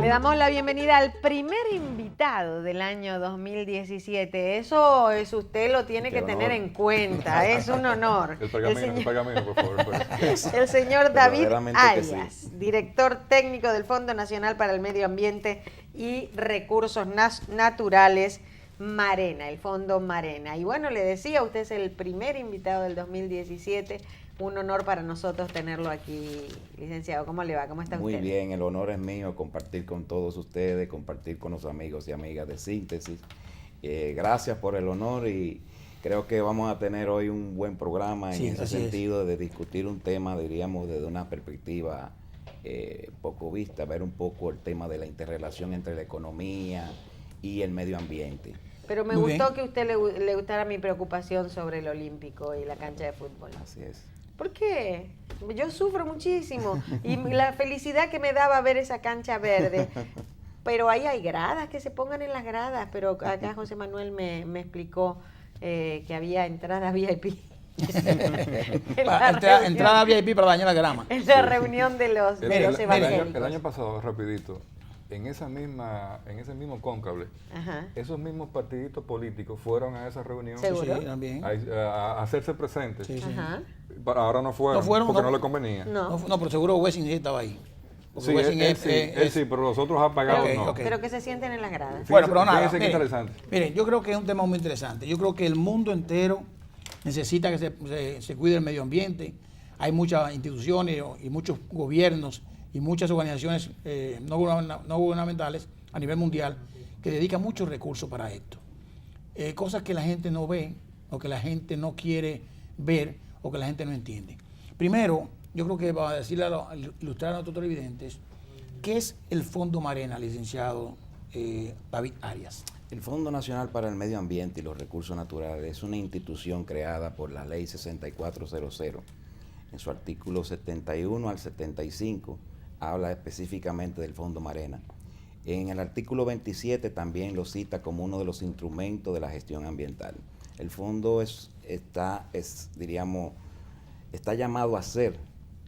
Le damos la bienvenida al primer invitado del año 2017. Eso es, usted lo tiene que tener en cuenta, es un honor. El pergamino, por favor. El señor David Arias, sí. director técnico del Fondo Nacional para el Medio Ambiente y Recursos Naturales, Marena, el Fondo Marena. Y bueno, le decía, usted es el primer invitado del 2017. Un honor para nosotros tenerlo aquí, licenciado. ¿Cómo le va? ¿Cómo está usted? Muy bien, el honor es mío compartir con todos ustedes, compartir con los amigos y amigas de Síntesis. Gracias por el honor y creo que vamos a tener hoy un buen programa en ese sentido de discutir un tema, diríamos, desde una perspectiva poco vista, ver un poco el tema de la interrelación entre la economía y el medio ambiente. Pero me gustó que a usted le gustara mi preocupación sobre el olímpico y la cancha de fútbol. Así es. ¿Por qué? Yo sufro muchísimo y la felicidad que me daba ver esa cancha verde. Pero ahí hay gradas, que se pongan en las gradas. Pero acá José Manuel me explicó que había entradas VIP. Entrada VIP para dañar la grama. En la reunión de los evangélicos. El año pasado, rapidito, en ese mismo cónclave, esos mismos partiditos políticos fueron a esa reunión. ¿Seguro? Sí, también. A hacerse presentes. Sí, sí. Ahora no fueron porque no le convenía. No, pero seguro Wessing sí estaba ahí. Sí, él sí, pero los otros apagados no. Okay. Pero que se sienten en las gradas. Bueno, pero nada, interesante. Miren, yo creo que es un tema muy interesante. Yo creo que el mundo entero necesita que se cuide el medio ambiente. Hay muchas instituciones y muchos gobiernos y muchas organizaciones no gubernamentales a nivel mundial que dedican muchos recursos para esto. Cosas que la gente no ve o que la gente no quiere ver o que la gente no entiende. Primero, yo creo que para decirle ilustrar a nuestros televidentes, ¿qué es el Fondo Marena, licenciado David Arias? El Fondo Nacional para el Medio Ambiente y los Recursos Naturales es una institución creada por la Ley 6400. En su artículo 71 al 75 habla específicamente del Fondo Marena. En el artículo 27 también lo cita como uno de los instrumentos de la gestión ambiental. El fondo está llamado a ser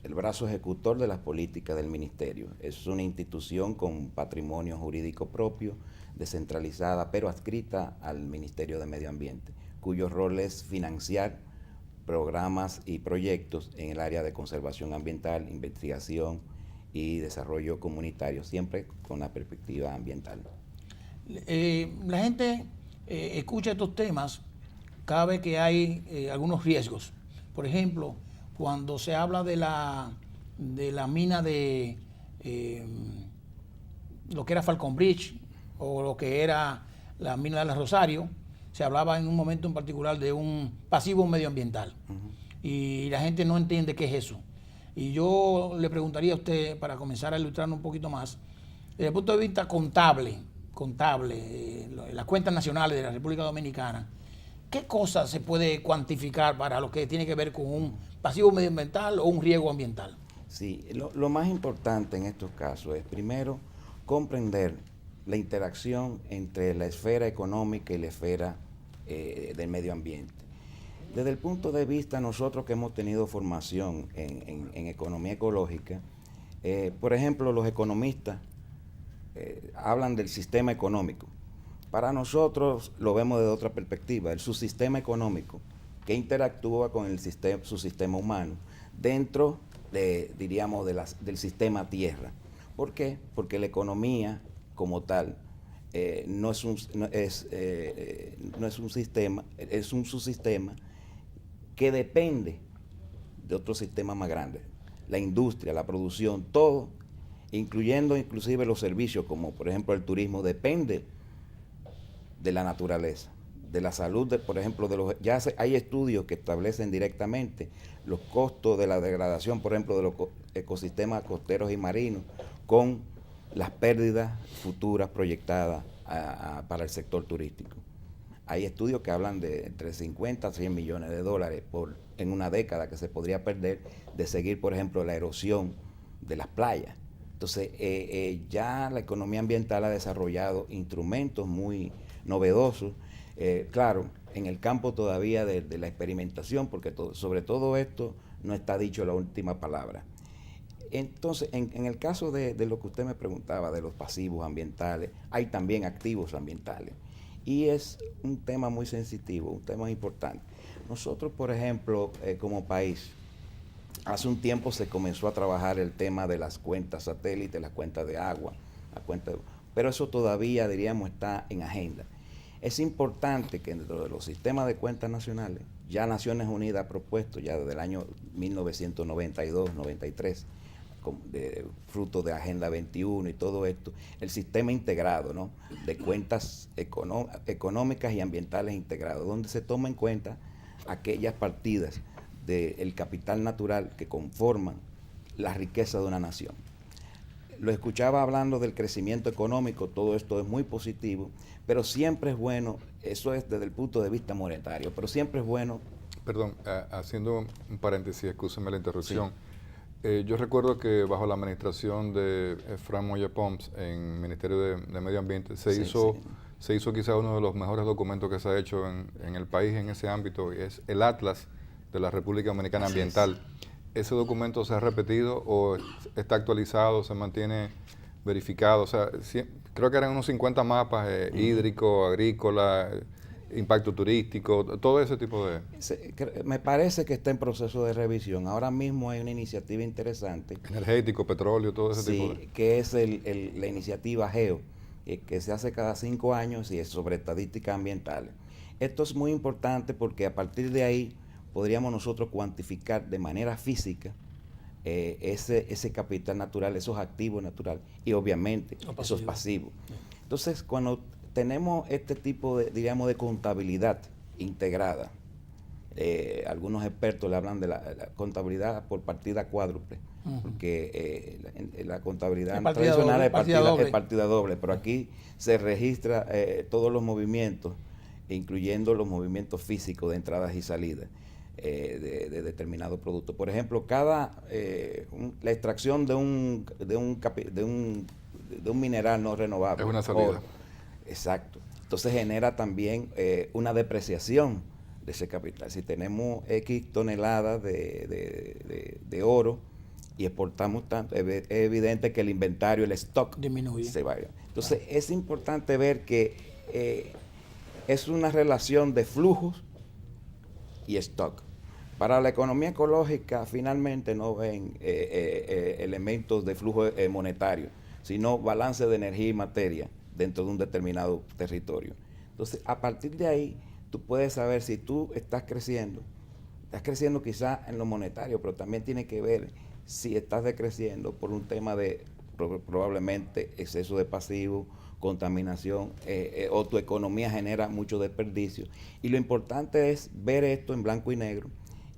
el brazo ejecutor de las políticas del ministerio. Es una institución con patrimonio jurídico propio, descentralizada, pero adscrita al Ministerio de Medio Ambiente, cuyo rol es financiar programas y proyectos en el área de conservación ambiental, investigación y desarrollo comunitario, siempre con la perspectiva ambiental. La gente escucha estos temas cada vez que hay algunos riesgos. Por ejemplo, cuando se habla de la mina de lo que era Falcon Bridge o lo que era la mina de la Rosario, se hablaba en un momento en particular de un pasivo medioambiental. Y la gente no entiende qué es eso. Y yo le preguntaría a usted, para comenzar a ilustrarnos un poquito más, desde el punto de vista contable, las cuentas nacionales de la República Dominicana, ¿qué cosas se puede cuantificar para lo que tiene que ver con un pasivo medioambiental o un riesgo ambiental? Sí, lo más importante en estos casos es, primero, comprender la interacción entre la esfera económica y la esfera del medio ambiente. Desde el punto de vista, nosotros que hemos tenido formación en economía ecológica, por ejemplo, los economistas hablan del sistema económico. Para nosotros lo vemos desde otra perspectiva, el subsistema económico que interactúa con su sistema humano dentro diríamos, del sistema tierra. ¿Por qué? Porque la economía como tal no es un sistema, es un subsistema que depende de otro sistema más grande. La industria, la producción, todo, incluyendo inclusive los servicios, como por ejemplo el turismo, depende de la naturaleza, de la salud, por ejemplo, ya hay estudios que establecen directamente los costos de la degradación, por ejemplo, de los ecosistemas costeros y marinos, con las pérdidas futuras proyectadas para el sector turístico. Hay estudios que hablan de entre 50 a 100 millones de dólares en una década que se podría perder de seguir, por ejemplo, la erosión de las playas. Entonces, ya la economía ambiental ha desarrollado instrumentos muy novedosos, claro, en el campo todavía de la experimentación, porque sobre todo esto no está dicho la última palabra. Entonces, en el caso de lo que usted me preguntaba, de los pasivos ambientales, hay también activos ambientales. Y es un tema muy sensitivo, un tema importante. Nosotros, por ejemplo, como país, hace un tiempo se comenzó a trabajar el tema de las cuentas satélites, las cuentas de agua, pero eso todavía, diríamos, está en agenda. Es importante que dentro de los sistemas de cuentas nacionales, ya Naciones Unidas ha propuesto, ya desde el año 1992-93, fruto de Agenda 21 y todo esto, el sistema integrado, ¿no?, de cuentas económicas y ambientales integrados, donde se toma en cuenta aquellas partidas del capital natural que conforman la riqueza de una nación. Lo escuchaba hablando del crecimiento económico, todo esto es muy positivo, pero siempre es bueno, eso es desde el punto de vista monetario, pero siempre es bueno... Perdón, haciendo un paréntesis, excúseme la interrupción. Sí. Yo recuerdo que bajo la administración de Frank Moya Pons en el Ministerio de Medio Ambiente se hizo quizá uno de los mejores documentos que se ha hecho en el país en ese ámbito, y es el Atlas de la República Dominicana Ambiental. ¿Ese documento se ha repetido o está actualizado, se mantiene verificado? O sea, creo que eran unos 50 mapas hídrico, agrícola, impacto turístico, todo ese tipo de... Me parece que está en proceso de revisión. Ahora mismo hay una iniciativa interesante. Energético, petróleo, todo ese tipo de... que es la iniciativa GEO, que se hace cada 5 años y es sobre estadísticas ambientales. Esto es muy importante porque a partir de ahí podríamos nosotros cuantificar de manera física ese capital natural, esos activos naturales y obviamente esos pasivos. Entonces, cuando tenemos este tipo de, diríamos, de contabilidad integrada, algunos expertos le hablan de la contabilidad por partida cuádruple, porque la contabilidad tradicional es partida doble, pero aquí se registra todos los movimientos, incluyendo los movimientos físicos de entradas y salidas de determinado producto. Por ejemplo, la extracción de un mineral no renovable es una salida. Exacto. Entonces genera también una depreciación de ese capital. Si tenemos X toneladas de oro y exportamos tanto, es evidente que el inventario, el stock disminuye. Se vaya. Entonces es importante ver que es una relación de flujos y stock. Para la economía ecológica finalmente no ven elementos de flujo monetario, sino balance de energía y materia dentro de un determinado territorio. Entonces, a partir de ahí, tú puedes saber si tú estás creciendo quizás en lo monetario, pero también tiene que ver si estás decreciendo por un tema de probablemente exceso de pasivo, contaminación, o tu economía genera mucho desperdicio. Y lo importante es ver esto en blanco y negro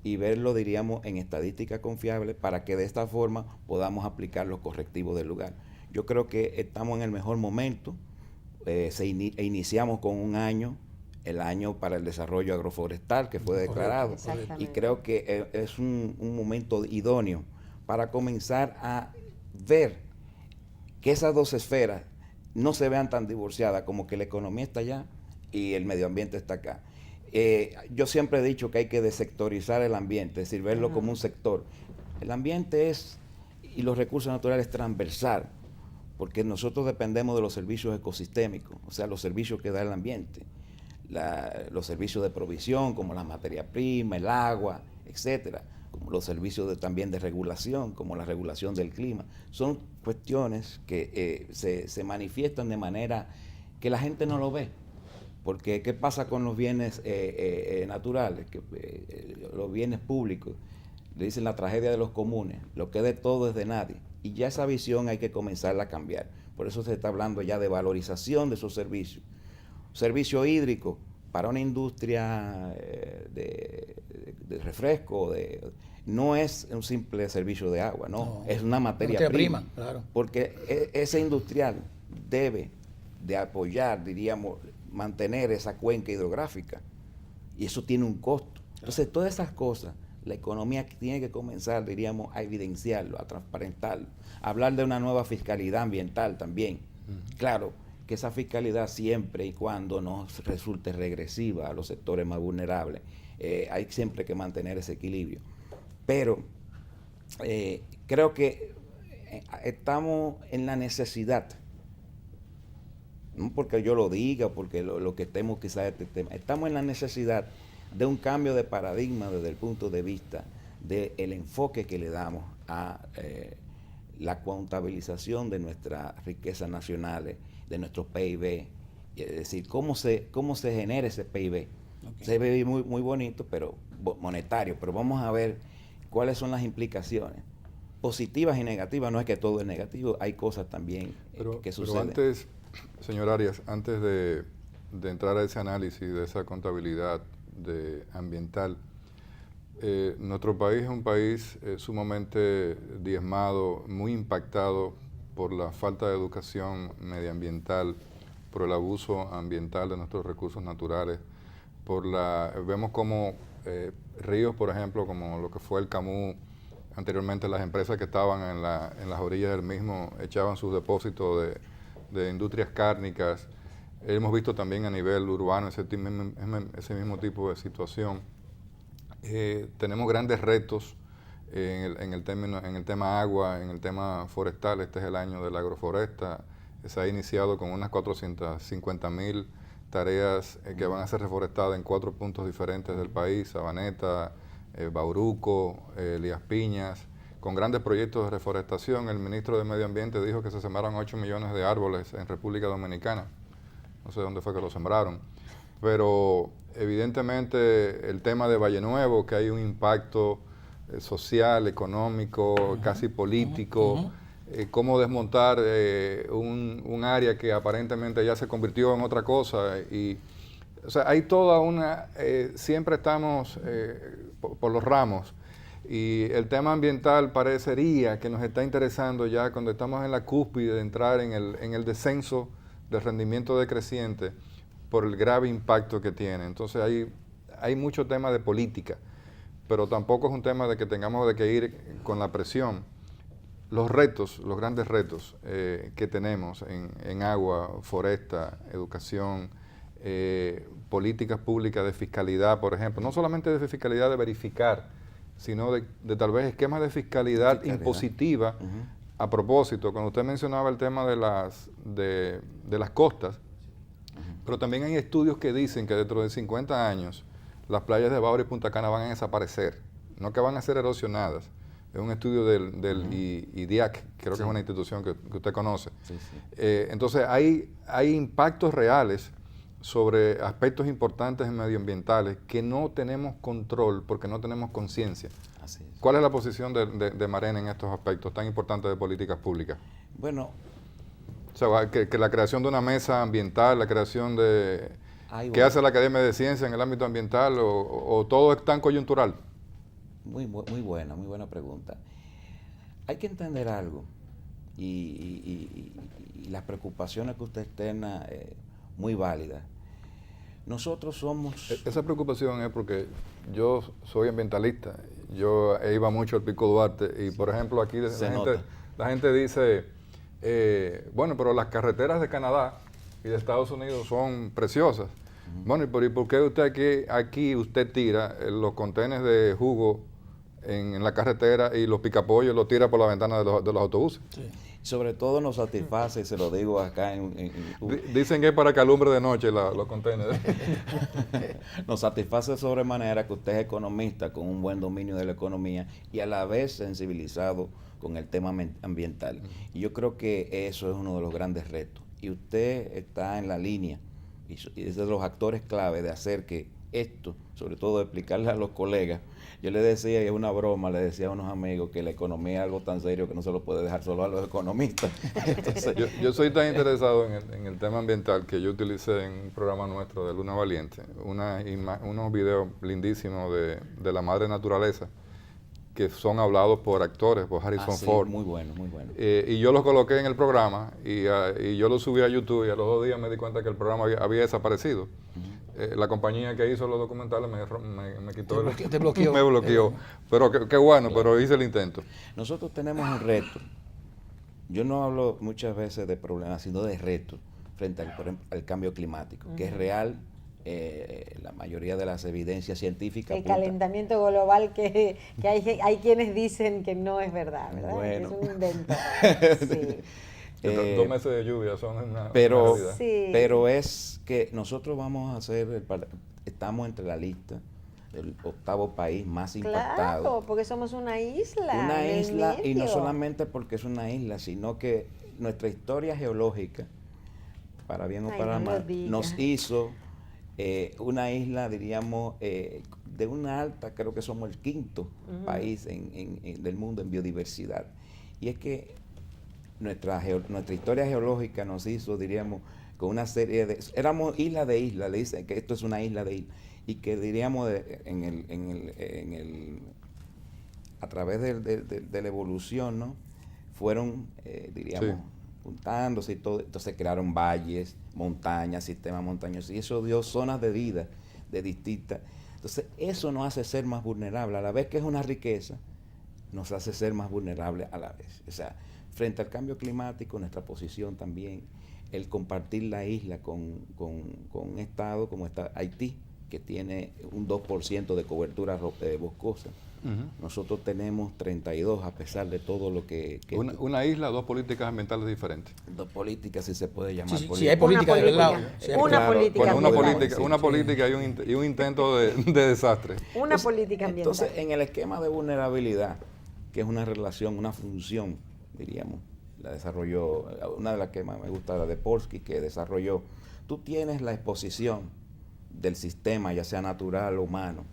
y verlo, diríamos, en estadística confiable para que de esta forma podamos aplicar los correctivos del lugar. Yo creo que estamos en el mejor momento. Iniciamos con un año, el año para el desarrollo agroforestal que fue declarado, y creo que es un momento idóneo para comenzar a ver que esas dos esferas no se vean tan divorciadas, como que la economía está allá y el medio ambiente está acá. Yo siempre he dicho que hay que desectorizar el ambiente, es decir, verlo como un sector. El ambiente y los recursos naturales transversal, porque nosotros dependemos de los servicios ecosistémicos, o sea, los servicios que da el ambiente, los servicios de provisión, como la materia prima, el agua, etcétera, como los servicios también de regulación, como la regulación del clima. Son cuestiones que se manifiestan de manera que la gente no lo ve. Porque, ¿qué pasa con los bienes naturales, los bienes públicos? Le dicen la tragedia de los comunes, lo que es de todo es de nadie. Y ya esa visión hay que comenzarla a cambiar. Por eso se está hablando ya de valorización de esos servicios. Servicio hídrico para una industria de refresco, no es un simple servicio de agua, no, es una materia prima. Claro. Porque ese industrial debe de apoyar, diríamos, mantener esa cuenca hidrográfica, y eso tiene un costo. Entonces, todas esas cosas La economía tiene que comenzar, diríamos, a evidenciarlo, a transparentarlo, a hablar de una nueva fiscalidad ambiental también. Claro, que esa fiscalidad siempre y cuando no resulte regresiva a los sectores más vulnerables, hay siempre que mantener ese equilibrio. Pero creo que estamos en la necesidad, no porque yo lo diga, porque lo que estemos quizás este tema, estamos en la necesidad de un cambio de paradigma desde el punto de vista del enfoque que le damos a la contabilización de nuestras riquezas nacionales, de nuestro PIB, es decir, cómo se genera ese PIB. Okay. Se ve muy bonito, pero monetario, pero vamos a ver cuáles son las implicaciones positivas y negativas. No es que todo es negativo, hay cosas también que suceden. Pero antes, señor Arias, antes de entrar a ese análisis de esa contabilidad ambiental, nuestro país es un país sumamente diezmado, muy impactado por la falta de educación medioambiental, por el abuso ambiental de nuestros recursos naturales, vemos como ríos, por ejemplo, como lo que fue el Camus, anteriormente las empresas que estaban en las orillas del mismo echaban sus depósitos de industrias cárnicas. Hemos visto también a nivel urbano ese mismo tipo de situación. Tenemos grandes retos en el tema agua, en el tema forestal. Este es el año de la agroforesta. Se ha iniciado con unas 450,000 tareas que van a ser reforestadas en 4 puntos diferentes del país: Sabaneta, Bauruco, Elías Piñas, con grandes proyectos de reforestación. El ministro de Medio Ambiente dijo que se sembraron 8 millones de árboles en República Dominicana. No sé dónde fue que lo sembraron, pero evidentemente el tema de Valle Nuevo, que hay un impacto social, económico, casi político, cómo desmontar un área que aparentemente ya se convirtió en otra cosa. O sea, hay toda siempre estamos por los ramos, y el tema ambiental parecería que nos está interesando ya cuando estamos en la cúspide de entrar en el descenso del rendimiento decreciente por el grave impacto que tiene. Entonces hay mucho tema de política, pero tampoco es un tema de que tengamos que ir con la presión. Los grandes retos que tenemos en agua, foresta, educación, políticas públicas de fiscalidad, por ejemplo, no solamente de fiscalidad de verificar, sino de tal vez esquemas de fiscalidad impositiva. A propósito, cuando usted mencionaba el tema de las costas, pero también hay estudios que dicen que dentro de 50 años las playas de Bávaro y Punta Cana van a desaparecer, no que van a ser erosionadas. Es un estudio del IDIAC, creo que es una institución que usted conoce. Entonces hay impactos reales sobre aspectos importantes medioambientales que no tenemos control porque no tenemos conciencia. ¿Cuál es la posición de Marena en estos aspectos tan importantes de políticas públicas? Bueno, o sea, que la creación de una mesa ambiental, la creación de... ¿Qué hace la Academia de Ciencias en el ámbito ambiental o todo es tan coyuntural? Muy buena pregunta. Hay que entender algo y las preocupaciones que usted externa, muy válidas. Nosotros somos... Esa preocupación es porque yo soy ambientalista, yo iba mucho al Pico Duarte y, por ejemplo, aquí la gente dice, bueno, pero las carreteras de Canadá y de Estados Unidos son preciosas. Bueno, ¿y por qué usted aquí usted tira los contenedores de jugo en la carretera y los picapollos los tira por la ventana de los autobuses? Sí. Sobre todo nos satisface, y se lo digo acá Dicen que es para que alumbre de noche los contenedores. Nos satisface de sobremanera que usted es economista con un buen dominio de la economía y a la vez sensibilizado con el tema ambiental. Y yo creo que eso es uno de los grandes retos. Y usted está en la línea y es de los actores clave de hacer que esto, sobre todo de explicarle a los colegas. Yo le decía, y es una broma, le decía a unos amigos que la economía es algo tan serio que no se lo puede dejar solo a los economistas. Entonces, yo soy tan interesado en el tema ambiental que yo utilicé en un programa nuestro de Luna Valiente unos videos lindísimos de la madre naturaleza que son hablados por actores, por Harrison Ford. Muy bueno, muy bueno. Y yo los coloqué en el programa y yo los subí a YouTube y a los 2 días me di cuenta que el programa había desaparecido. la compañía que hizo los documentales me quitó, te bloqueó. me bloqueó. Pero qué bueno, pero hice el intento. Nosotros tenemos un reto. Yo no hablo muchas veces de problemas, sino de retos frente al cambio climático, que es real. La mayoría de las evidencias científicas el calentamiento global que hay quienes dicen que no es verdad, ¿verdad? Bueno. Es un invento. Sí. 2 meses de lluvia son una pero realidad. Sí. pero es que nosotros vamos a hacer estamos entre la lista del 8º país más impactado. Claro, porque somos una isla. Una en el isla, y no medio. solamente porque es una isla, sino que nuestra historia geológica, para bien o Ay, para no lo mal, digas. nos hizo una isla, diríamos, de una alta, creo que somos el 5º país del mundo en biodiversidad. Y es que nuestra historia geológica nos hizo, diríamos, con una serie de... Éramos isla de isla, le dicen que esto es una isla de isla. Y que diríamos, a través de la evolución, ¿no? Fueron, diríamos, Sí. juntándose y todo. Entonces crearon valles, montañas, sistemas montañosos. Y eso dio zonas de vida de distintas. Entonces, eso nos hace ser más vulnerables. A la vez que es una riqueza, nos hace ser más vulnerables a la vez. O sea, frente al cambio climático, nuestra posición también, el compartir la isla con un estado como está Haití, que tiene un 2% de cobertura boscosa. Nosotros tenemos 32, a pesar de todo lo que Una isla, 2 políticas ambientales diferentes. 2 políticas, si se puede llamar Sí, política. hay política de política. verdad. Sí, hay Una Claro, política Bueno, una ambiental. política, Sí, una sí. política y un intento de desastre. Una política ambiental. Entonces, en el esquema de vulnerabilidad, que es una relación, una función, diríamos, la desarrolló, una de las que más me gusta, la de Polsky, que desarrolló, tú tienes la exposición del sistema, ya sea natural o humano,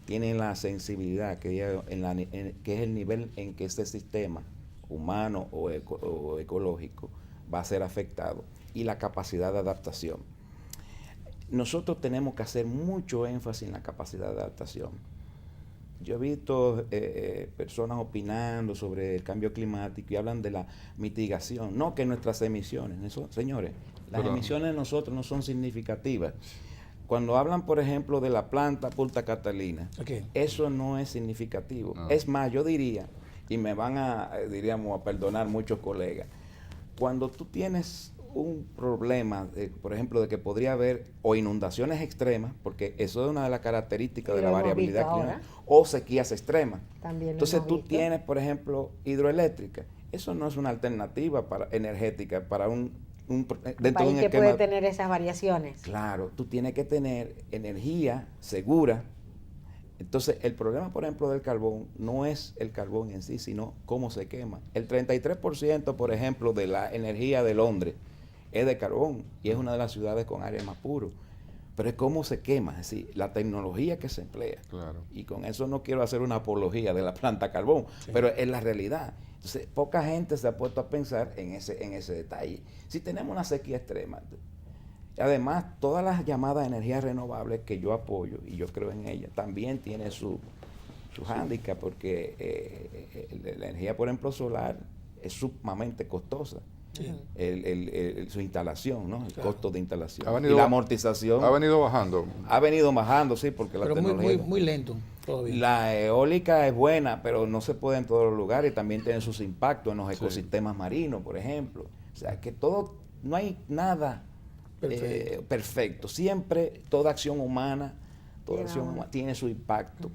tienes la sensibilidad, que es el nivel en que ese sistema, humano o ecológico, va a ser afectado, y la capacidad de adaptación. Nosotros tenemos que hacer mucho énfasis en la capacidad de adaptación. Yo he visto personas opinando sobre el cambio climático y hablan de la mitigación. No que nuestras emisiones, señores, las emisiones de nosotros no son significativas. Cuando hablan, por ejemplo, de la planta Punta Catalina, eso no es significativo. No. Es más, yo diría, y me van diríamos, a perdonar muchos colegas, cuando tú tienes un problema, por ejemplo, de que podría haber o inundaciones extremas, porque eso es una de las características Y de lo la hemos variabilidad visto climática, ahora. o sequías extremas. También lo Entonces hemos tú visto. tienes, por ejemplo, hidroeléctrica. Eso no es una alternativa energética para Un dentro de país un que esquema. puede tener esas variaciones. Claro, tú tienes que tener energía segura. Entonces, el problema, por ejemplo, del carbón no es el carbón en sí, sino cómo se quema. El 33%, por ejemplo, de la energía de Londres es de carbón y es una de las ciudades con aire más puro. Pero es cómo se quema, es decir, la tecnología que se emplea. Claro. Y con eso no quiero hacer una apología de la planta carbón, pero es la realidad. Entonces, poca gente se ha puesto a pensar en ese detalle. Si tenemos una sequía extrema, además, todas las llamadas energías renovables que yo apoyo y yo creo en ellas, también tiene su hándicap, porque la energía, por ejemplo, solar es sumamente costosa. Sí. Su instalación, ¿no? El costo de instalación. Ha venido- y la amortización Ha venido bajando. ha venido bajando, sí, porque la Pero muy, tecnología... muy, muy lento todavía. La eólica es buena, pero no se puede en todos los lugares y también tiene sus impactos en los ecosistemas marinos, por ejemplo. O sea, que todo, no hay nada perfecto. Siempre toda acción humana, tiene su impacto.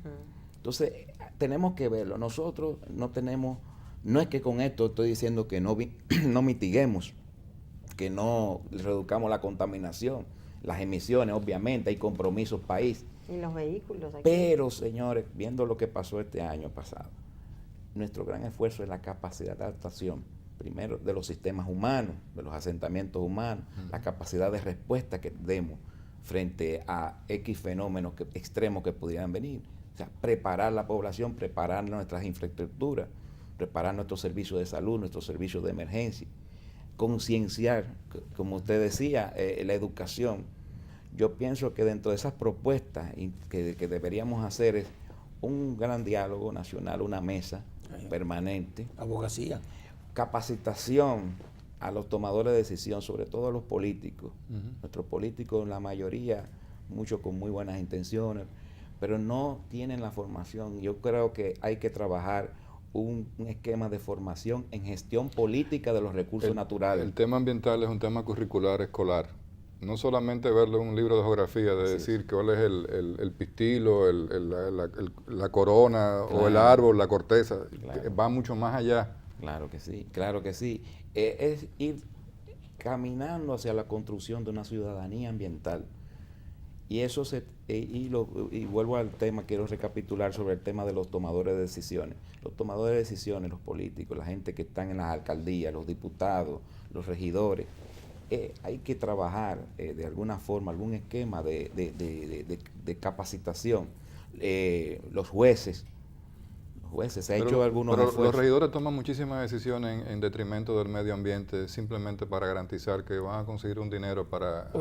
Entonces, tenemos que verlo. Nosotros no tenemos, no es que con esto estoy diciendo que no mitiguemos, que no reduzcamos la contaminación, las emisiones, obviamente, hay compromisos país. Y los vehículos aquí. Pero, señores, viendo lo que pasó este año pasado, nuestro gran esfuerzo es la capacidad de adaptación, primero de los sistemas humanos, de los asentamientos humanos, la capacidad de respuesta que demos frente a X fenómenos extremos que pudieran venir. O sea, preparar la población, preparar nuestras infraestructuras, preparar nuestros servicios de salud, nuestros servicios de emergencia, concienciar, como usted decía, la educación. Yo pienso que dentro de esas propuestas que deberíamos hacer es un gran diálogo nacional, una mesa permanente. Abogacía. Capacitación a los tomadores de decisión, sobre todo a los políticos. Nuestros políticos, la mayoría, muchos con muy buenas intenciones, pero no tienen la formación. Yo creo que hay que trabajar un esquema de formación en gestión política de los recursos naturales. El tema ambiental es un tema curricular escolar. No solamente verlo en un libro de geografía, de decir cuál es el pistilo, la corona, claro, o el árbol, la corteza, claro, va mucho más allá. Claro que sí, claro que sí. Es ir caminando hacia la construcción de una ciudadanía ambiental. Y eso y vuelvo al tema, quiero recapitular sobre el tema de los tomadores de decisiones. Los tomadores de decisiones, los políticos, la gente que están en las alcaldías, los diputados, los regidores, hay que trabajar de alguna forma, algún esquema de capacitación. Los jueces, se ha hecho algunos esfuerzos. Los regidores toman muchísimas decisiones en detrimento del medio ambiente, simplemente para garantizar que van a conseguir un dinero para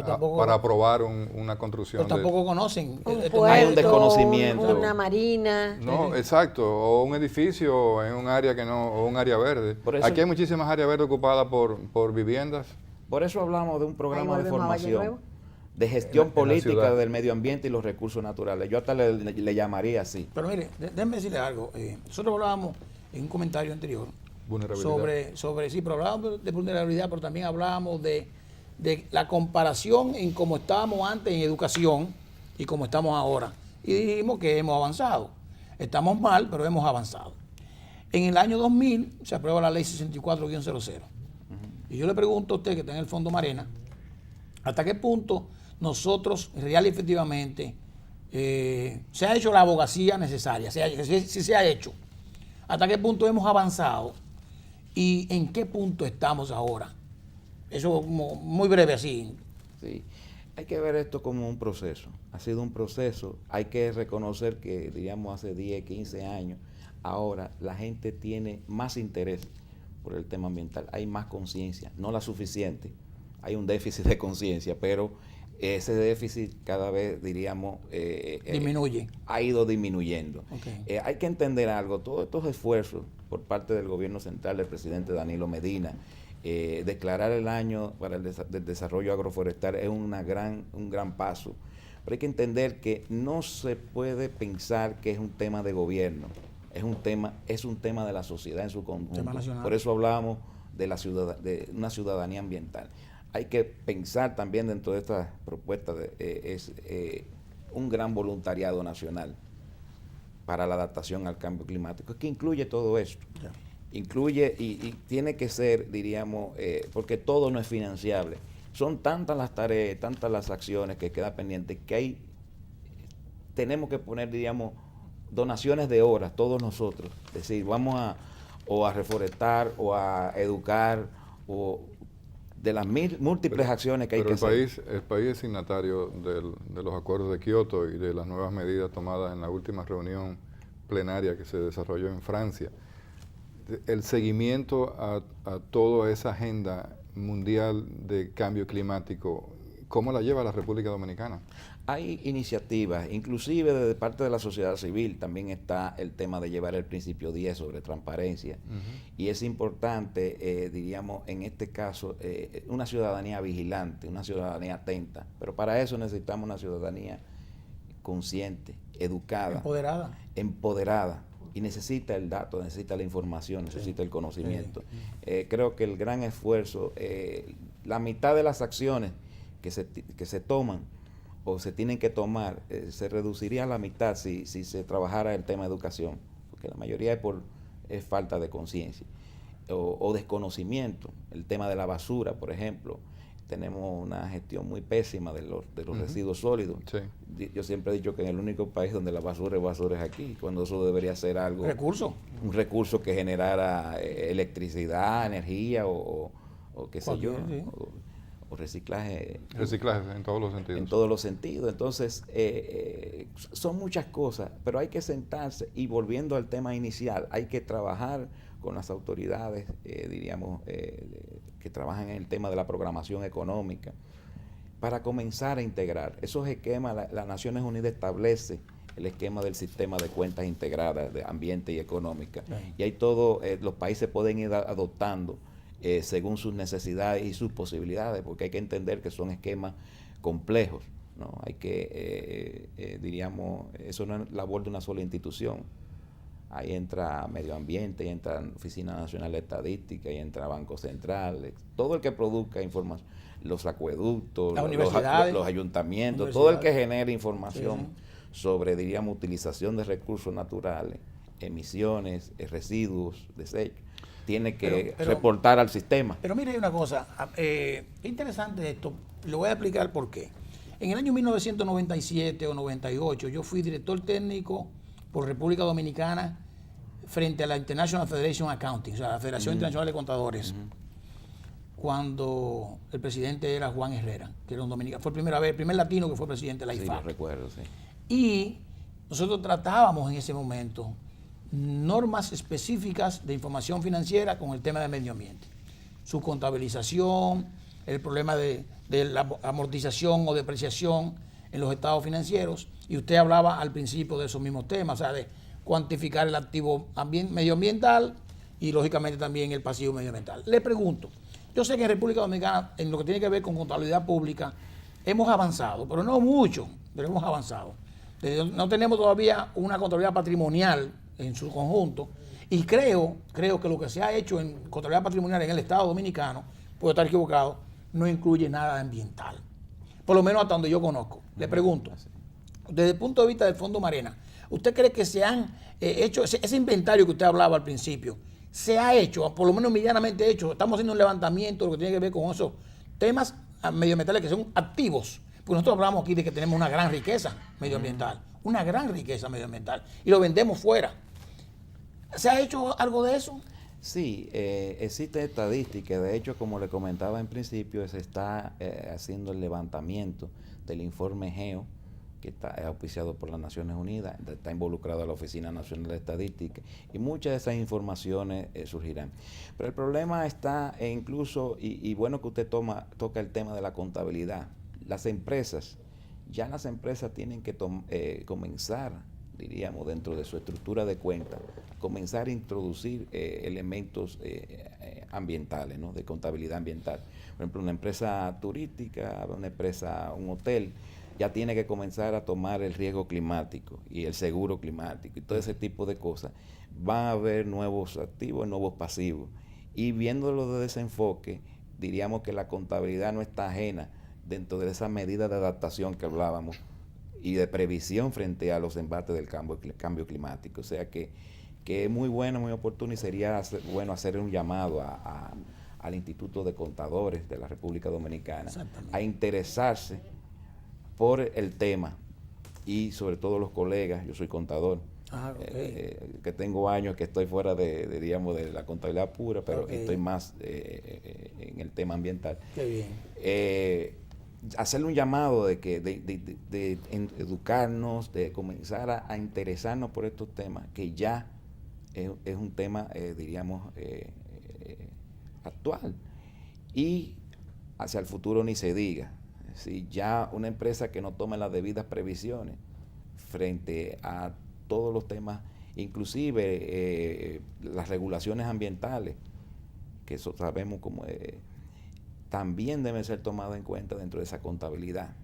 aprobar una construcción. Pero tampoco conocen. Hay un desconocimiento. Una marina. No, exacto, o un edificio en un área o un área verde. Aquí hay muchísimas áreas verdes ocupadas por viviendas. Por eso hablamos de un programa de formación, de gestión política del medio ambiente y los recursos naturales. Yo hasta le llamaría así. Pero mire, déjeme decirle algo. Nosotros hablábamos en un comentario anterior sobre sí, pero hablábamos de vulnerabilidad, pero también hablábamos de la comparación en cómo estábamos antes en educación y cómo estamos ahora. Y dijimos que hemos avanzado. Estamos mal, pero hemos avanzado. En el año 2000 se aprueba la ley 64-00. Y yo le pregunto a usted, que está en el Fondo Marena, ¿hasta qué punto nosotros, real y efectivamente, se ha hecho la abogacía necesaria? Si se ha hecho. ¿Hasta qué punto hemos avanzado? ¿Y en qué punto estamos ahora? Eso muy breve así. Sí, hay que ver esto como un proceso. Ha sido un proceso. Hay que reconocer que, digamos, hace 10, 15 años, ahora la gente tiene más interés por el tema ambiental. Hay más conciencia, no la suficiente. Hay un déficit de conciencia, pero ese déficit cada vez, diríamos, disminuye. Ha ido disminuyendo. Okay. Hay que entender algo, todos estos esfuerzos por parte del gobierno central, del presidente Danilo Medina, declarar el año para el desarrollo agroforestal es un gran paso. Pero hay que entender que no se puede pensar que es un tema de gobierno, es un tema de la sociedad en su conjunto. Por eso hablábamos de una ciudadanía ambiental. Hay que pensar también dentro de estas propuestas, un gran voluntariado nacional para la adaptación al cambio climático, que incluye todo esto. Yeah. Incluye y tiene que ser, diríamos, porque todo no es financiable. Son tantas las tareas, tantas las acciones que quedan pendientes, que tenemos que poner, diríamos, donaciones de horas, todos nosotros. Es decir, vamos a reforestar o a educar o de las múltiples acciones que hay que hacer. El país es signatario de los acuerdos de Kioto y de las nuevas medidas tomadas en la última reunión plenaria que se desarrolló en Francia. El seguimiento a toda esa agenda mundial de cambio climático, ¿cómo la lleva la República Dominicana? Hay iniciativas, inclusive de parte de la sociedad civil también está el tema de llevar el principio 10 sobre transparencia. Y es importante, diríamos, en este caso, una ciudadanía vigilante, una ciudadanía atenta. Pero para eso necesitamos una ciudadanía consciente, educada, empoderada. Y necesita el dato, necesita la información, necesita el conocimiento. Creo que el gran esfuerzo, la mitad de las acciones que se toman o se tienen que tomar, se reduciría a la mitad si se trabajara el tema de educación, porque la mayoría es falta de conciencia o desconocimiento. El tema de la basura, por ejemplo, tenemos una gestión muy pésima de los residuos sólidos. Sí. Yo siempre he dicho que en el único país donde la basura es aquí, cuando eso debería ser algo... Un recurso que generara electricidad, energía o qué sé yo, sí. O reciclaje. Reciclaje en todos los sentidos. En todos los sentidos. Entonces, son muchas cosas, pero hay que sentarse y volviendo al tema inicial, hay que trabajar con las autoridades, diríamos, que trabajan en el tema de la programación económica, para comenzar a integrar esos esquemas. Las Naciones Unidas establece el esquema del sistema de cuentas integradas de ambiente y económica. Y ahí los países pueden ir adoptando según sus necesidades y sus posibilidades, porque hay que entender que son esquemas complejos, ¿no? Hay que, diríamos, eso no es labor de una sola institución. Ahí entra Medio Ambiente, ahí entra Oficina Nacional de Estadística, ahí entra Banco Central, todo el que produzca información, los acueductos, los ayuntamientos, todo el que genere información sobre, diríamos, utilización de recursos naturales, emisiones, residuos, desechos, tiene que reportar al sistema. Pero mire, hay una cosa, es interesante esto, lo voy a explicar por qué. En el año 1997 o 98 yo fui director técnico por República Dominicana frente a la International Federation of Accounting, o sea, la Federación Internacional de Contadores, cuando el presidente era Juan Herrera, que era un dominicano, fue el primer latino que fue presidente de la IFAC. Sí, lo recuerdo, sí. Y nosotros tratábamos en ese momento normas específicas de información financiera con el tema del medio ambiente. Su contabilización, el problema de la amortización o depreciación en los estados financieros, y usted hablaba al principio de esos mismos temas, o sea, de cuantificar el activo medioambiental y lógicamente también el pasivo medioambiental. Le pregunto, yo sé que en República Dominicana, en lo que tiene que ver con contabilidad pública, hemos avanzado, pero no mucho, pero hemos avanzado. No tenemos todavía una contabilidad patrimonial en su conjunto, y creo que lo que se ha hecho en contabilidad patrimonial en el Estado Dominicano, puedo estar equivocado, no incluye nada ambiental. Por lo menos hasta donde yo conozco. Le pregunto, desde el punto de vista del Fondo Marena, ¿usted cree que se han hecho ese inventario que usted hablaba al principio? ¿Se ha hecho, por lo menos medianamente hecho? Estamos haciendo un levantamiento de lo que tiene que ver con esos temas medioambientales que son activos. Porque nosotros hablamos aquí de que tenemos una gran riqueza medioambiental, una gran riqueza medioambiental, y lo vendemos fuera. ¿Se ha hecho algo de eso? Sí, existe estadística. De hecho, como le comentaba en principio, se está haciendo el levantamiento del informe GEO, que está auspiciado por las Naciones Unidas, está involucrado la Oficina Nacional de Estadística, y muchas de esas informaciones surgirán. Pero el problema está incluso, y bueno que usted toca el tema de la contabilidad. Las empresas tienen que comenzar, diríamos, dentro de su estructura de cuentas, comenzar a introducir elementos ambientales, ¿no? De contabilidad ambiental. Por ejemplo, una empresa turística, un hotel, ya tiene que comenzar a tomar el riesgo climático y el seguro climático y todo ese tipo de cosas. Van a haber nuevos activos y nuevos pasivos. Y viéndolo desde ese enfoque, diríamos que la contabilidad no está ajena dentro de esa medida de adaptación que hablábamos y de previsión frente a los embates del cambio climático. O sea que es muy bueno, muy oportuno, y sería bueno hacer un llamado al Instituto de Contadores de la República Dominicana a interesarse por el tema, y sobre todo los colegas. Yo soy contador, que tengo años que estoy fuera digamos, de la contabilidad pura, pero estoy más en el tema ambiental. Qué bien. Hacerle un llamado de educarnos, de comenzar a interesarnos por estos temas, que ya es un tema, diríamos, actual, y hacia el futuro ni se diga. Si ya una empresa que no tome las debidas previsiones frente a todos los temas, inclusive las regulaciones ambientales, que eso sabemos como también deben ser tomadas en cuenta dentro de esa contabilidad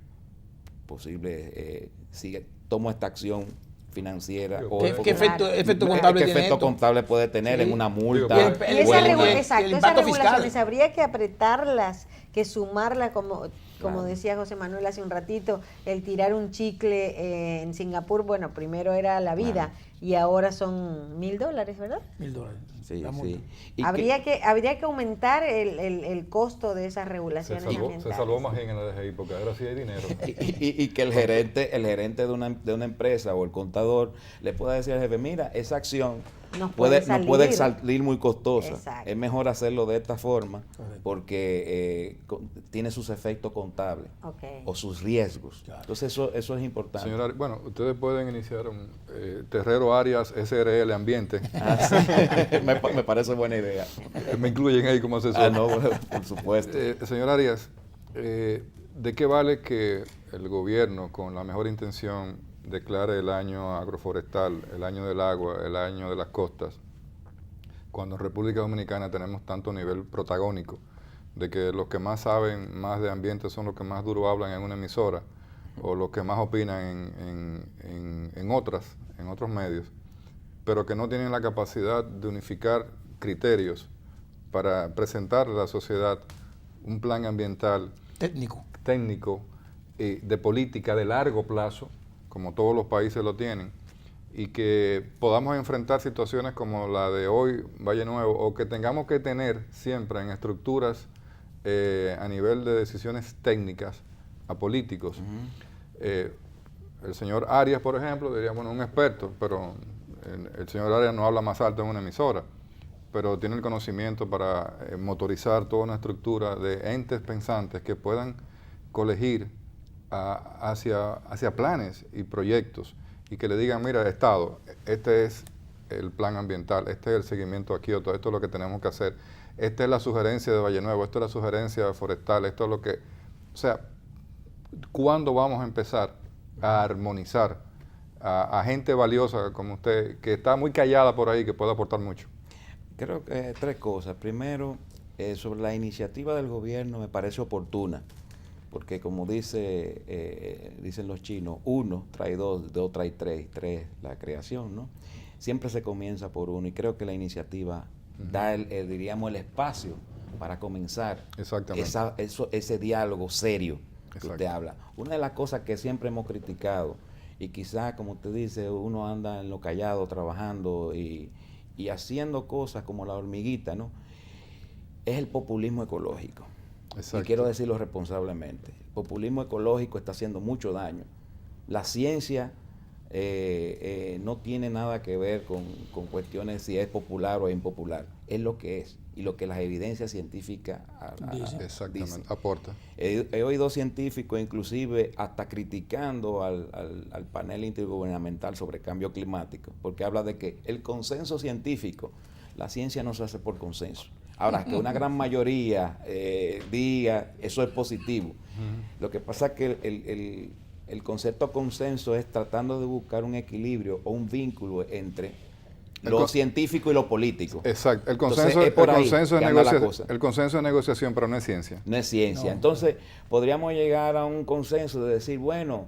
posible. Si tomo esta acción financiera, ¿Qué efecto contable tiene esto? Contable puede tener en una multa? Y esas regulaciones habría que apretarlas, que sumarlas, como decía José Manuel hace un ratito, el tirar un chicle en Singapur, bueno, primero era la vida y ahora son $1,000, ¿verdad? $1,000. Sí, sí. Habría que aumentar el costo de esas regulaciones ambientales. Se salvó más bien en la DGI porque ahora sí hay dinero. Y que el gerente de una empresa o el contador le pueda decir al jefe, mira, esa acción no puede salir muy costosa. Exacto. Es mejor hacerlo de esta forma porque tiene sus efectos contables o sus riesgos. Claro. Entonces eso es importante. Señora, bueno, ustedes pueden iniciar un Terrero Arias SRL Ambiente. Me parece buena idea. Me incluyen ahí como asesor. No, por supuesto. Señor Arias, ¿de qué vale que el gobierno, con la mejor intención, declare el año agroforestal, el año del agua, el año de las costas, cuando en República Dominicana tenemos tanto nivel protagónico, de que los que más saben más de ambiente son los que más duro hablan en una emisora, o los que más opinan en otros medios, pero que no tienen la capacidad de unificar criterios para presentar a la sociedad un plan ambiental técnico de política de largo plazo, como todos los países lo tienen, y que podamos enfrentar situaciones como la de hoy, Valle Nuevo, o que tengamos que tener siempre en estructuras a nivel de decisiones técnicas a políticos. El señor Arias, por ejemplo, diría, bueno, un experto, pero el señor Arias no habla más alto en una emisora, pero tiene el conocimiento para motorizar toda una estructura de entes pensantes que puedan colegir hacia planes y proyectos y que le digan, mira, Estado, este es el plan ambiental, este es el seguimiento a Kioto, esto es lo que tenemos que hacer, esta es la sugerencia de Valle Nuevo, esta es la sugerencia forestal, esto es lo que... O sea, ¿cuándo vamos a empezar a armonizar a gente valiosa como usted, que está muy callada por ahí, que puede aportar mucho? Creo que tres cosas. Primero, sobre la iniciativa del gobierno me parece oportuna, porque como dicen los chinos, uno trae dos, dos trae tres, la creación, ¿no? Siempre se comienza por uno y creo que la iniciativa da diríamos, el espacio para comenzar ese diálogo serio que usted habla. Una de las cosas que siempre hemos criticado, y quizás, como usted dice, uno anda en lo callado trabajando y haciendo cosas como la hormiguita, ¿no? Es el populismo ecológico. Exacto. Y quiero decirlo responsablemente. El populismo ecológico está haciendo mucho daño. La ciencia no tiene nada que ver con cuestiones si es popular o impopular. Es lo que es y lo que las evidencias científicas dicen. Aporta. He oído científicos inclusive hasta criticando al panel intergubernamental sobre cambio climático, porque habla de que el consenso científico, la ciencia no se hace por consenso. Ahora, que una gran mayoría diga eso es positivo. Lo que pasa es que el concepto consenso es tratando de buscar un equilibrio o un vínculo entre lo científico y lo político. Exacto. El consenso es negociación, pero no es ciencia. No es ciencia. No. Entonces, podríamos llegar a un consenso de decir, bueno,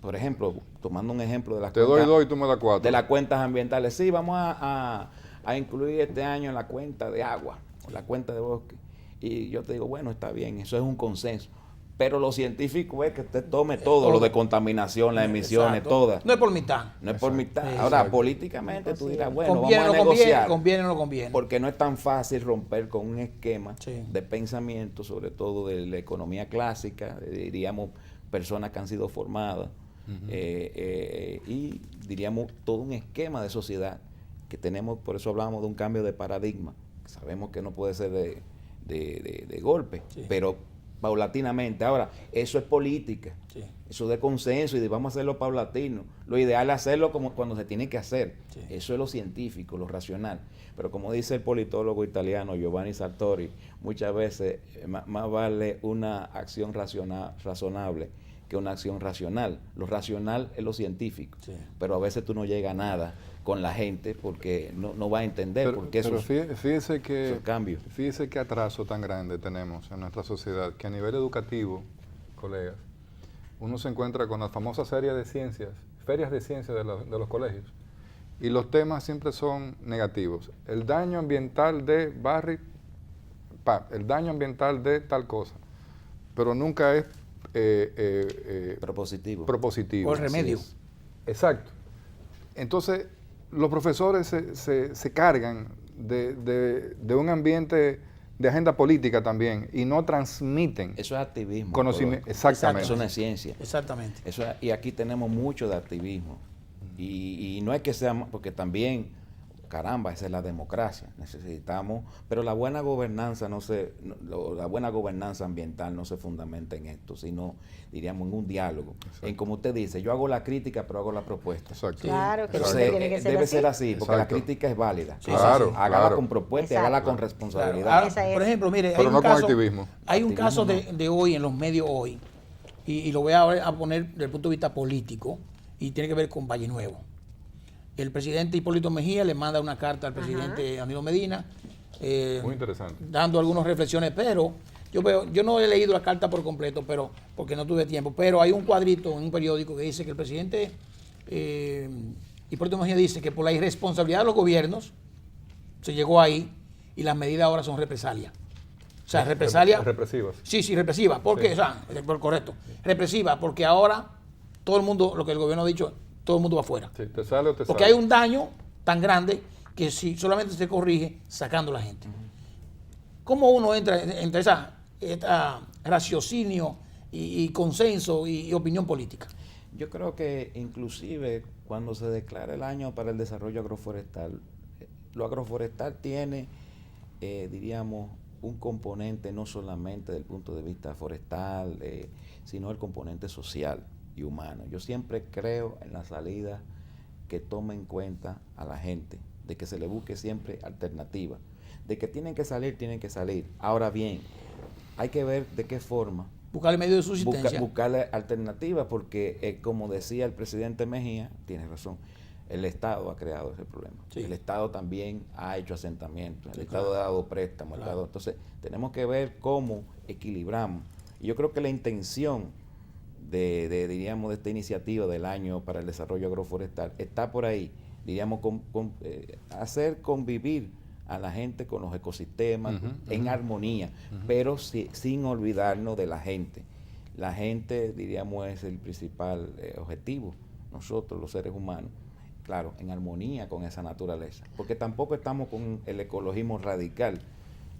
por ejemplo, tomando un ejemplo de las cuentas... Te doy 2 y tú me das 4. De las cuentas ambientales. Sí, vamos a incluir este año en la cuenta de agua, o la cuenta de bosque. Y yo te digo, bueno, está bien, eso es un consenso. Pero lo científico es que usted tome todo lo de contaminación, las emisiones, todas. No es por mitad. No es por mitad. Ahora, políticamente tú dirás, bueno, vamos a negociar. Conviene o no conviene. Porque no es tan fácil romper con un esquema de pensamiento, sobre todo de la economía clásica, diríamos, personas que han sido formadas, y diríamos todo un esquema de sociedad que tenemos, por eso hablamos de un cambio de paradigma. Sabemos que no puede ser de golpe, pero paulatinamente. Ahora, eso es política, eso de consenso y de vamos a hacerlo paulatino. Lo ideal es hacerlo como cuando se tiene que hacer. Eso es lo científico, lo racional. Pero como dice el politólogo italiano Giovanni Sartori, muchas veces más vale una acción razonable que una acción racional. Lo racional es lo científico, pero a veces tú no llegas a nada con la gente porque no va a entender porque fíjese qué atraso tan grande tenemos en nuestra sociedad, que a nivel educativo, colegas, uno se encuentra con las famosas ferias de ciencias de los colegios, y los temas siempre son negativos. El daño ambiental de el daño ambiental de tal cosa, pero nunca es propositivo. O remedio. Exacto. Entonces, los profesores se cargan de un ambiente de agenda política también y no transmiten. Eso es activismo. Conocimiento. Exactamente. Eso no es ciencia. Exactamente. Y aquí tenemos mucho de activismo. Y no es que sea, porque también, caramba, esa es la democracia. Necesitamos, pero la buena gobernanza la buena gobernanza ambiental no se fundamenta en esto, sino, diríamos, en un diálogo. Exacto. En como usted dice, yo hago la crítica, pero hago la propuesta. Exacto. Claro, que tiene que ser debe ser así, porque la crítica es válida. Claro, hágala con propuesta y hágala con responsabilidad. Claro. Por ejemplo, mire, pero no con activismo. Hay un caso de hoy en los medios hoy, y lo voy a poner desde el punto de vista político, y tiene que ver con Valle Nuevo. El presidente Hipólito Mejía le manda una carta al presidente Danilo Medina, muy interesante, dando algunas reflexiones, pero Yo no he leído la carta por completo, pero porque no tuve tiempo, pero hay un cuadrito en un periódico que dice que el presidente Hipólito Mejía dice que por la irresponsabilidad de los gobiernos se llegó ahí y las medidas ahora son represalias. O sea, represalias. Represivas. Sí, represivas. ¿Por qué? Sí. O sea, correcto. Represiva, porque ahora todo el mundo, lo que el gobierno ha dicho, todo el mundo va afuera. Sí, te sale o te Porque sale. hay un daño tan grande que si solamente se corrige sacando a la gente. ¿Cómo uno entra entre esa raciocinio y consenso y opinión política? Yo creo que inclusive cuando se declara el año para el desarrollo agroforestal, lo agroforestal tiene, diríamos, un componente no solamente del punto de vista forestal, sino el componente social y humano. Yo siempre creo en la salida que tome en cuenta a la gente, de que se le busque siempre alternativas, de que tienen que salir. Ahora bien, hay que ver de qué forma Buscar el medio de subsistencia. buscarle alternativas, porque como decía el presidente Mejía, tiene razón, el Estado ha creado ese problema. Sí. El Estado también ha hecho asentamientos, el Sí, Estado claro. ha dado préstamos, el Claro. Estado. Entonces, tenemos que ver cómo equilibramos. Y yo creo que la intención diríamos, de esta iniciativa del año para el desarrollo agroforestal está por ahí, diríamos, hacer convivir a la gente con los ecosistemas en armonía, pero sin olvidarnos de la gente. La gente, diríamos, es el principal objetivo, nosotros los seres humanos, claro, en armonía con esa naturaleza, porque tampoco estamos con el ecologismo radical,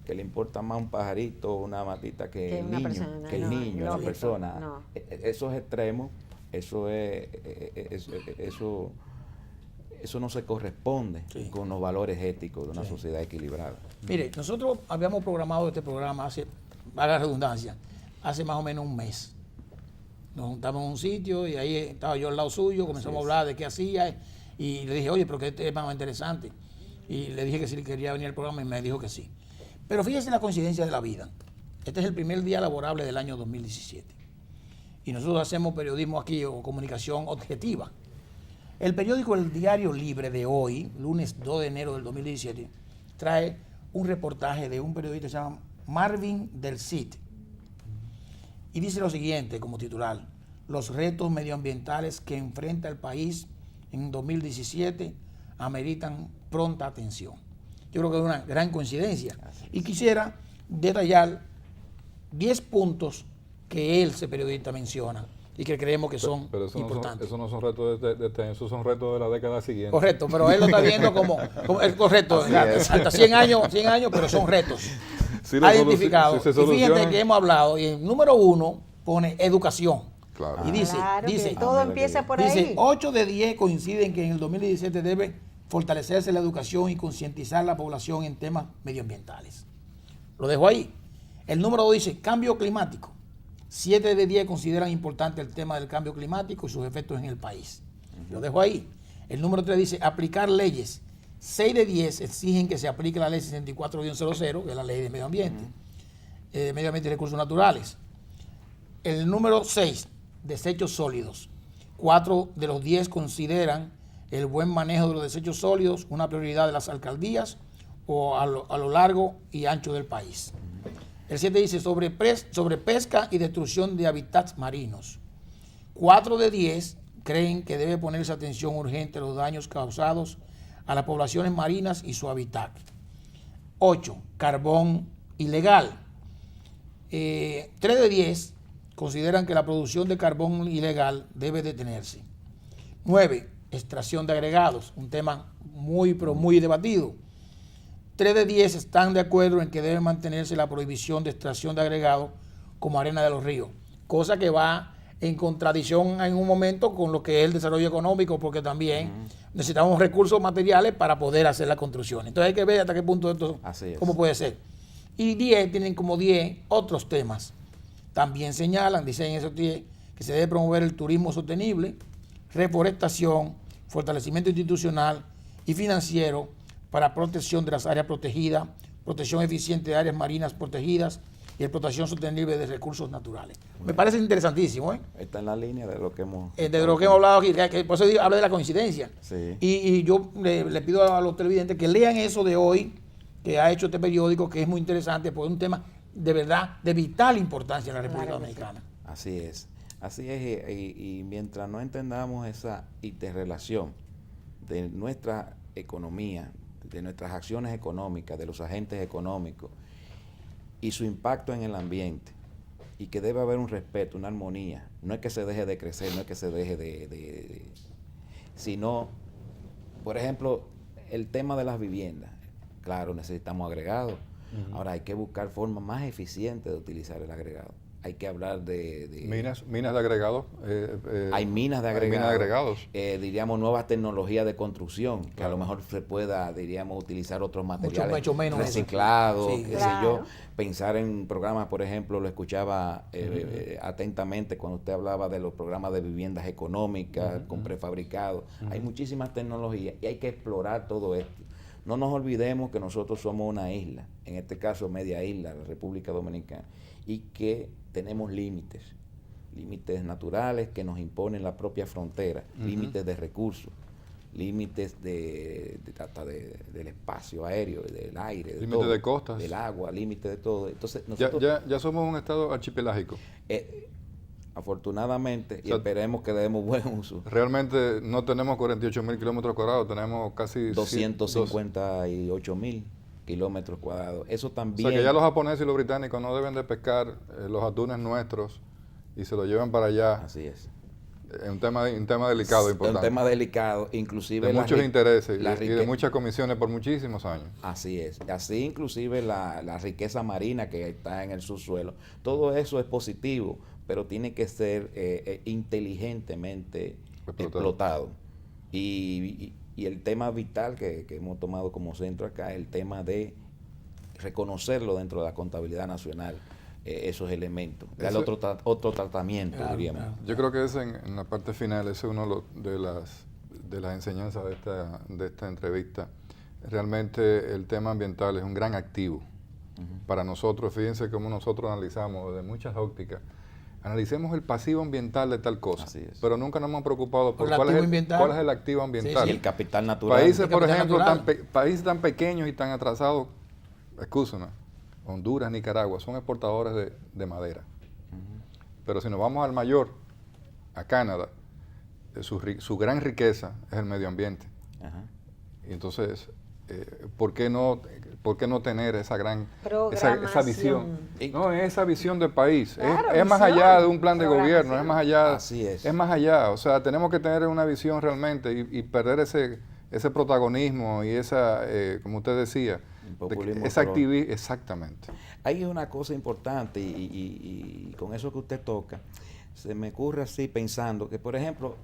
que le importa más un pajarito o una matita que el una niño, persona, que el no, niño, la lógico, persona. no. Esos extremos, eso no se corresponde Sí. con los valores éticos de una Sí. sociedad equilibrada. Mire, nosotros habíamos programado este programa hace, haga redundancia, hace más o menos un mes. Nos juntamos en un sitio y ahí estaba yo al lado suyo, comenzamos a hablar de qué hacía y le dije, oye, pero qué tema más interesante. Y le dije que si quería venir al programa y me dijo que sí. Pero fíjese la coincidencia de la vida. Este es el primer día laborable del año 2017. Y nosotros hacemos periodismo aquí o comunicación objetiva. El periódico El Diario Libre de hoy, lunes 2 de enero del 2017, trae un reportaje de un periodista que se llama Marvin del Cid. Y dice lo siguiente como titular: los retos medioambientales que enfrenta el país en 2017 ameritan pronta atención. Yo creo que es una gran coincidencia. Y quisiera detallar 10 puntos que ese periodista menciona y que creemos que son Pero eso importantes. no son retos de este año, esos son retos de la década siguiente. Correcto, pero él lo está viendo como es correcto, Así es. hasta 100 años, pero son retos Sí, lo identificados. si se Y fíjate solucionan, que hemos hablado, y el número 1 pone educación. Claro. Y dice, Claro, que dice, todo empieza por dice ahí. 8 de 10 coinciden que en el 2017 debe fortalecerse la educación y concientizar a la población en temas medioambientales. Lo dejo ahí. El número 2 dice cambio climático. 7 de 10 consideran importante el tema del cambio climático y sus efectos en el país. Lo dejo ahí. El número 3 dice aplicar leyes. 6 de 10 exigen que se aplique la ley 64-00, que es la ley de medio ambiente, medio ambiente y recursos naturales. El número 6, desechos sólidos. 4 de los 10 consideran el buen manejo de los desechos sólidos una prioridad de las alcaldías o a lo largo y ancho del país. El 7 dice sobre pesca y destrucción de hábitats marinos. 4 de 10 creen que debe ponerse atención urgente a los daños causados a las poblaciones marinas y su hábitat. 8, carbón ilegal. 3 de 10 consideran que la producción de carbón ilegal debe detenerse. 9, extracción de agregados, un tema muy debatido. 3 de 10 están de acuerdo en que debe mantenerse la prohibición de extracción de agregados como arena de los ríos, cosa que va en contradicción en un momento con lo que es el desarrollo económico, porque también necesitamos recursos materiales para poder hacer la construcción. Entonces hay que ver hasta qué punto esto, cómo puede ser. Y 10 tienen como 10 otros temas. También señalan, dicen esos 10, que se debe promover el turismo sostenible, reforestación, fortalecimiento institucional y financiero para protección de las áreas protegidas, protección eficiente de áreas marinas protegidas y explotación sostenible de recursos naturales. Me parece interesantísimo, ¿eh? Está en la línea de lo que hemos... De lo que hemos hablado aquí, que por eso habla de la coincidencia. Sí. Y yo le pido a los televidentes que lean eso de hoy, que ha hecho este periódico, que es muy interesante, porque es un tema de verdad de vital importancia en la República Dominicana. Así es, y mientras no entendamos esa interrelación de nuestra economía, de nuestras acciones económicas, de los agentes económicos y su impacto en el ambiente, y que debe haber un respeto, una armonía, no es que se deje de crecer, no es que se deje sino, por ejemplo, el tema de las viviendas, claro, necesitamos agregados. Ahora hay que buscar formas más eficientes de utilizar el agregado. Hay que hablar de minas de agregados. Hay minas de agregados. Minas de agregados. Diríamos, nuevas tecnologías de construcción, que a lo mejor se pueda, diríamos, utilizar otros materiales mucho menos reciclados, sí, qué sé yo. Pensar en programas, por ejemplo, lo escuchaba atentamente cuando usted hablaba de los programas de viviendas económicas, con prefabricados. Hay muchísimas tecnologías y hay que explorar todo esto. No nos olvidemos que nosotros somos una isla, en este caso media isla, la República Dominicana, y que tenemos límites naturales que nos imponen la propia frontera, límites de recursos, límites hasta del espacio aéreo, del aire, límites de costas, del agua, límites de todo. Entonces nosotros ya somos un estado archipelágico. Afortunadamente, y esperemos que le demos buen uso. Realmente no tenemos 48.000 kilómetros cuadrados, tenemos casi 258.000 kilómetros cuadrados. Eso también. O sea que ya los japoneses y los británicos no deben de pescar los atunes nuestros y se los llevan para allá. Así es. Es un tema delicado, importante. Es un tema delicado, inclusive de muchos intereses y de muchas comisiones por muchísimos años. Así es. Así inclusive la riqueza marina que está en el subsuelo. Todo eso es positivo, pero tiene que ser inteligentemente explotado. Y el tema vital que hemos tomado como centro acá es el tema de reconocerlo dentro de la contabilidad nacional, esos elementos, darle otro tratamiento, diríamos. Yo creo que en la parte final, ese es uno de las enseñanzas de esta entrevista. Realmente el tema ambiental es un gran activo para nosotros. Fíjense cómo nosotros analizamos desde muchas ópticas. Analicemos el pasivo ambiental de tal cosa, pero nunca nos hemos preocupado por cuál es el activo ambiental. Sí, el capital natural. Países, por ejemplo, países tan pequeños y tan atrasados, excúsenme, Honduras, Nicaragua, son exportadores de madera. Pero si nos vamos al mayor, a Canadá, su gran riqueza es el medio ambiente. Y entonces, ¿por qué no tener esa visión? No, esa visión del país. Claro, es más allá de un plan de gobierno, es más allá. Así es. Es más allá. O sea, tenemos que tener una visión realmente y perder ese protagonismo y esa, como usted decía, esa actividad. Exactamente. Hay una cosa importante y con eso que usted toca, se me ocurre así pensando que, por ejemplo,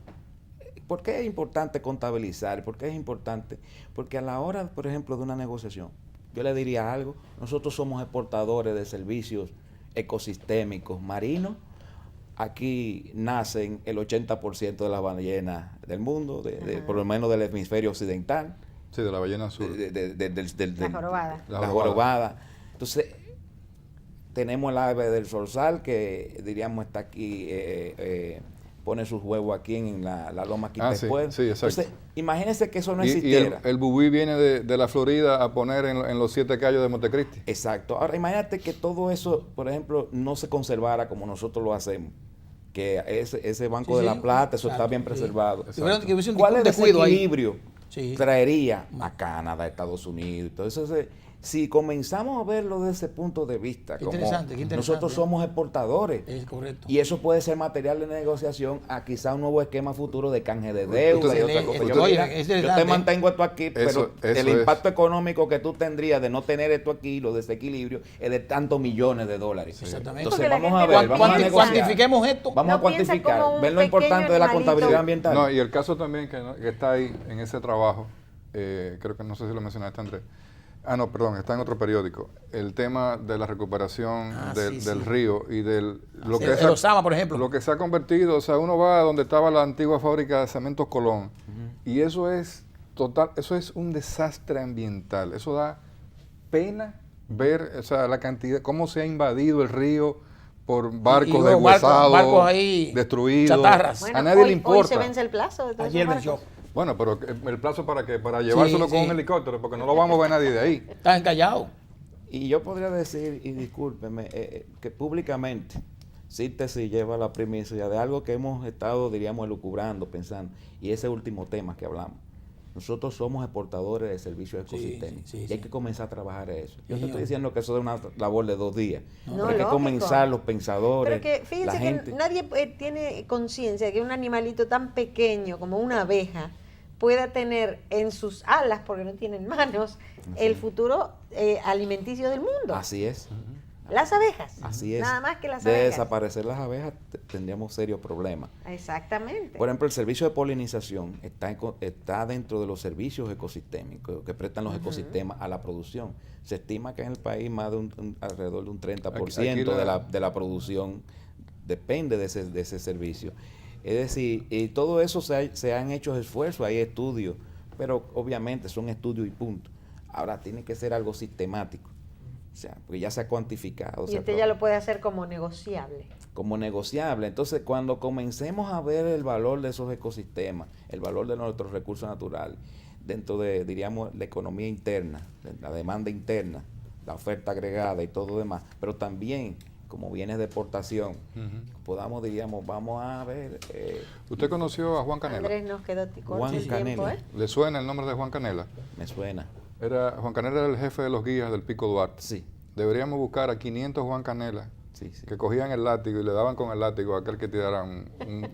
¿por qué es importante contabilizar? ¿Por qué es importante? Porque a la hora, por ejemplo, de una negociación, yo le diría algo, nosotros somos exportadores de servicios ecosistémicos marinos. Aquí nacen el 80% de las ballenas del mundo, por lo menos del hemisferio occidental. Sí, de la ballena azul. La jorobada. La jorobada. Entonces, tenemos el ave del zorzal que, diríamos, está aquí, pone sus huevos aquí en la loma Quintepuez. Sí, exacto. Entonces, imagínense que eso no existiera. Y el bubí viene de la Florida a poner en los 7 Cayos de Montecristi. Exacto. Ahora, imagínate que todo eso, por ejemplo, no se conservara como nosotros lo hacemos. Que ese Banco de la Plata, eso está bien preservado. ¿Cuál es el desequilibrio traería a Canadá, a Estados Unidos? Entonces, si comenzamos a verlo desde ese punto de vista, qué interesante. Nosotros somos exportadores, es correcto. Y eso puede ser material de negociación a quizá un nuevo esquema futuro de canje de deuda y otra cosa. Yo te mantengo esto aquí, pero el impacto económico que tú tendrías de no tener esto aquí, los desequilibrios, es de tantos millones de dólares. Exactamente. Entonces vamos a ver, cuantifiquemos esto. Vamos a cuantificar, ver lo importante de la contabilidad ambiental. No, y el caso también que está ahí en ese trabajo, creo que no sé si lo mencionaste, Andrés. No, perdón, está en otro periódico. El tema de la recuperación del río y del lo que Osama, por ejemplo. Lo que se ha convertido, o sea, uno va a donde estaba la antigua fábrica de Cementos Colón y eso es un desastre ambiental. Eso da pena ver, o sea, la cantidad, cómo se ha invadido el río por barcos deshuesados, barcos ahí destruidos. Chatarras. Bueno, a nadie le importa. Hoy se vence el plazo de todos Ayer esos venció. barcos. Bueno, pero ¿el plazo para qué? Para llevárselo con un helicóptero, porque no lo vamos a ver nadie de ahí. Están callados. Y yo podría decir, y discúlpeme, que públicamente CITESI lleva la primicia de algo que hemos estado, diríamos, elucubrando, pensando, y ese último tema que hablamos. Nosotros somos exportadores de servicios ecosistémicos y hay que comenzar a trabajar eso. Yo te estoy diciendo que eso es una labor de 2 días, pero hay que comenzar los pensadores, pero que fíjense la gente. Que nadie tiene conciencia de que un animalito tan pequeño como una abeja pueda tener en sus alas, porque no tienen manos, el futuro alimenticio del mundo. Así es. Las abejas. Así es. Nada más que las de abejas. desaparecer las abejas tendríamos serios problemas. Exactamente. Por ejemplo, el servicio de polinización está dentro de los servicios ecosistémicos que prestan los ecosistemas a la producción. Se estima que en el país más de alrededor de un 30% de la producción depende de ese servicio. Es decir, y todo eso se han hecho esfuerzos, hay estudios, pero obviamente son estudios y punto. Ahora tiene que ser algo sistemático. O sea, porque ya se ha cuantificado. Y usted ya lo puede hacer como negociable. Como negociable. Entonces, cuando comencemos a ver el valor de esos ecosistemas, el valor de nuestros recursos naturales, dentro de, diríamos, la economía interna, la demanda interna, la oferta agregada y todo lo demás, pero también como bienes de exportación, podamos, diríamos, vamos a ver... ¿Usted conoció a Juan Canela? Andrés, nos quedó Juan el Canela. tiempo, ¿Le suena el nombre de Juan Canela? Me suena. Juan Canela era el jefe de los guías del Pico Duarte. Sí. Deberíamos buscar a 500 Juan Canela que cogían el látigo y le daban con el látigo a aquel que tirara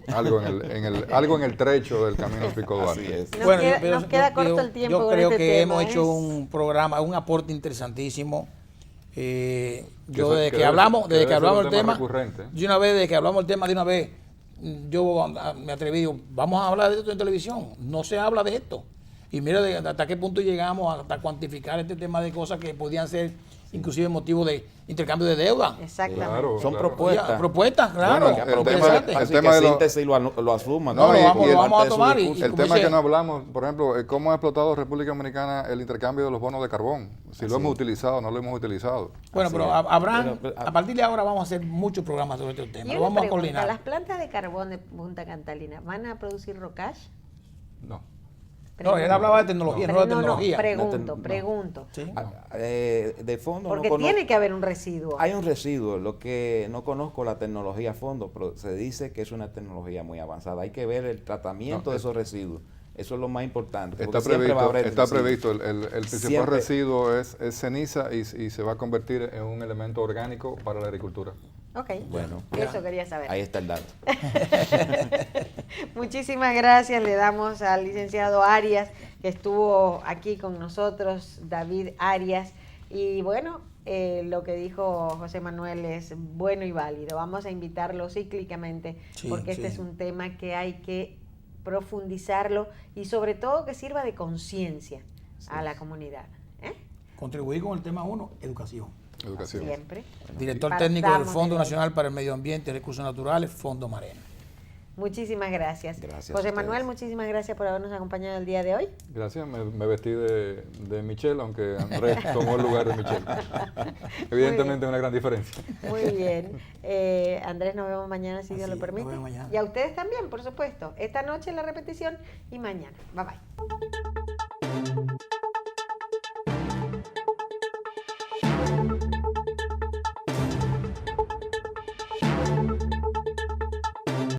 algo en el trecho del camino Pico Duarte. Así es. Nos queda corto el tiempo. Yo creo con este que tema, hemos hecho un programa, un aporte desde que hablamos del tema, desde que hablamos del tema de una vez, yo me atreví, digo, vamos a hablar de esto en televisión. No se habla de esto. Y mira hasta qué punto llegamos hasta cuantificar este tema de cosas que podían ser inclusive motivo de intercambio de deuda. Exactamente. Claro, Son propuestas. Propuestas, claro. Bueno, el tema de CITESI lo asuma. No, lo vamos a tomar. El tema que no hablamos, por ejemplo, cómo ha explotado República Dominicana el intercambio de los bonos de carbón. Si lo hemos utilizado o no lo hemos utilizado. Bueno, pero Abraham, a partir de ahora vamos a hacer muchos programas sobre este tema. Lo vamos a coordinar. ¿Las plantas de carbón de Punta Catalina van a producir rocage? No. No, él hablaba de tecnología, no de tecnología. Pregunto. ¿Sí? De fondo porque no tiene que haber un residuo. Hay un residuo, lo que no conozco la tecnología a fondo, pero se dice que es una tecnología muy avanzada. Hay que ver el tratamiento de esos residuos. Eso es lo más importante. Está previsto. El principal residuo es ceniza y se va a convertir en un elemento orgánico para la agricultura. Ok, bueno, eso quería saber. Ahí está el dato. Muchísimas gracias, le damos al licenciado Arias, que estuvo aquí con nosotros, David Arias, y bueno, lo que dijo José Manuel es bueno y válido. Vamos a invitarlo cíclicamente, porque este es un tema que hay que profundizarlo y sobre todo que sirva de conciencia a la comunidad. Contribuir con el tema 1, educación. Siempre. Director técnico del Fondo Nacional para el Medio Ambiente y Recursos Naturales, Fondo Marena. Muchísimas gracias. Gracias José Manuel, muchísimas gracias por habernos acompañado el día de hoy. Gracias, me vestí de Michelle, aunque Andrés tomó el lugar de Michelle. Evidentemente una gran diferencia. Muy bien. Andrés, nos vemos mañana si Dios lo permite. Nos vemos mañana. Y a ustedes también, por supuesto. Esta noche la repetición y mañana. Bye bye.